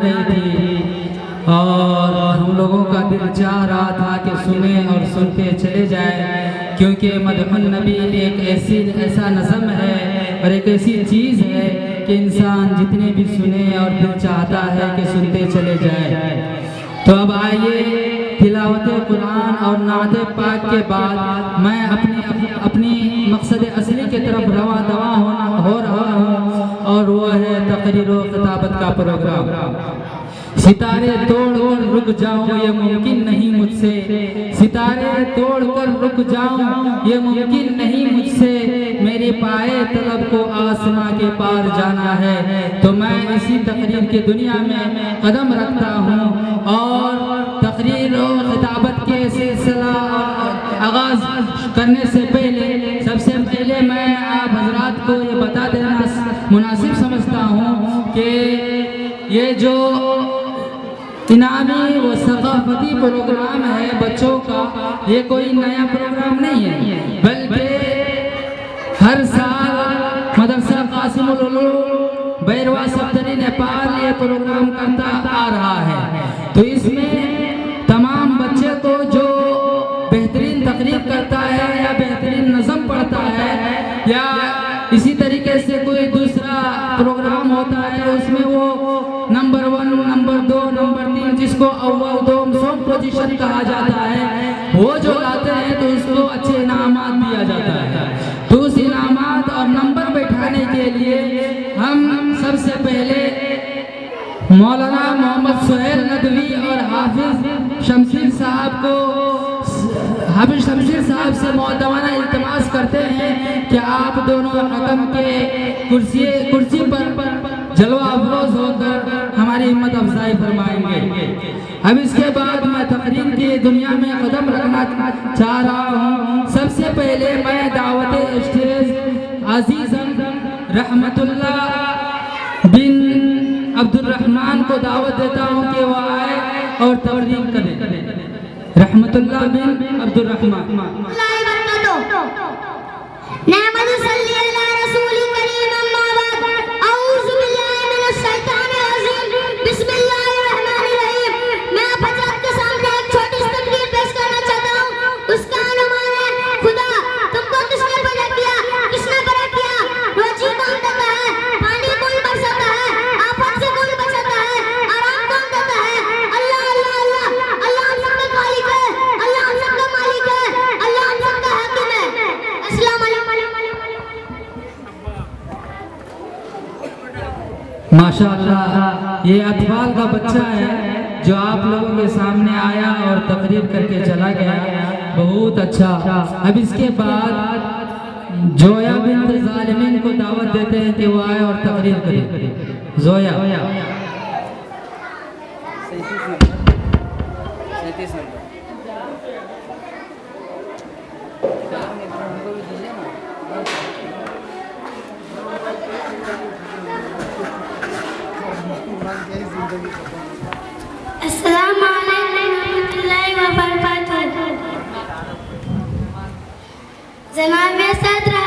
रही थी और हम लोगों का दिल चाह रहा था कि सुने और सुनते चले जाए, क्योंकि मदहुन नबी एक ऐसा नज़म है और एक ऐसी चीज़ है कि इंसान जितने भी सुने और दिल चाहता है कि सुनते चले जाए। तो अब आइए तिलावत कुरान और नात पाक के बाद मैं अपनी मकसद असली की तरफ रवा दवा हो रहा हूँ, और वो है तकरीर व खिताबत का प्रोग्राम। सितारे तोड़कर रुक जाऊं ये मुमकिन नहीं मुझसे, सितारे तोड़कर रुक जाऊं ये मुमकिन नहीं मुझसे, मेरे पाए तलब को आसमां के पार जाना है। तो मैं इसी तकरीर की दुनिया में कदम रखता हूँ और तकरीर और खिताबत के सिलसिला आगाज करने से पहले सबसे पहले मैं आप हजरात को ये बता देना मुनासिब समझता हूँ कि ये जो इनामी व सकाफती प्रोग्राम है बच्चों का, ये कोई नया प्रोग्राम नहीं है, बल्कि हर साल मदरसा कासिमुल उलूम बैरवा सफ्तरी नेपाल ये प्रोग्राम करता आ रहा है। तो इसमें तमाम बच्चे को जो बेहतरीन तकरीर करता है या बेहतरीन नज़म पढ़ता है या इसी तरीके से कोई दूसरा प्रोग्राम होता है, उसमें वो नंबर 1, नंबर 2, नंबर 3 जिसको अव्वल दोम सोम पोजीशन कहा जाता है, वो जो लाते हैं तो उसको अच्छे इनामात दिया जाता है। तो उस इनामात और नंबर बैठाने के लिए हम सबसे पहले मौलाना मोहम्मद सुहेल नदवी और हाफिज शमशीर साहब से मौदवाना इल्तिमास करते हैं कि आप दोनों हकम के कुर्सी पर जलवा अफरोज होकर हमारी हिम्मत अफजाई फरमाएंगे। अब इसके बाद मैं तकरीर की दुनिया में कदम रखना चाह रहा हूँ। सबसे पहले मैं दावत स्टेज अजीज रहमतुल्लाह बिन अब्दुल रहमान को दावत देता हूँ कि वो आए और तकरीर करें। रहमतुल्लाह बिन अब्दुल रहमान। मैं हजरत के सामने एक छोटी सी तकरीर पेश करना चाहता हूँ। उसका अनुमान है खुदा तुमको किसने पैदा किया, किसने बड़ा किया, रोजी कौन देता है, पानी कौन बरसाता है, आफत से कौन बचाता है, आराम कौन देता है। अल्लाह अल्लाह अल्लाह अल्लाह हम सबका खालिक है, अल्लाह हम सबका मालिक है, अल्लाह हम सबका हाकिम है। अस्सलाम वालेकुम। माशाअल्लाह, ये अतफाल का बच्चा है जो आप लोगों के सामने आया और तकरीर करके चला गया, बहुत अच्छा। अब इसके बाद जोया बिन्त जालिमीन को दावत देते हैं कि वो आए और तकरीर करें। जोया। अस्सलाम वालेकुम रहमतुल्लाहि व बरकातुहू। जनाब सदर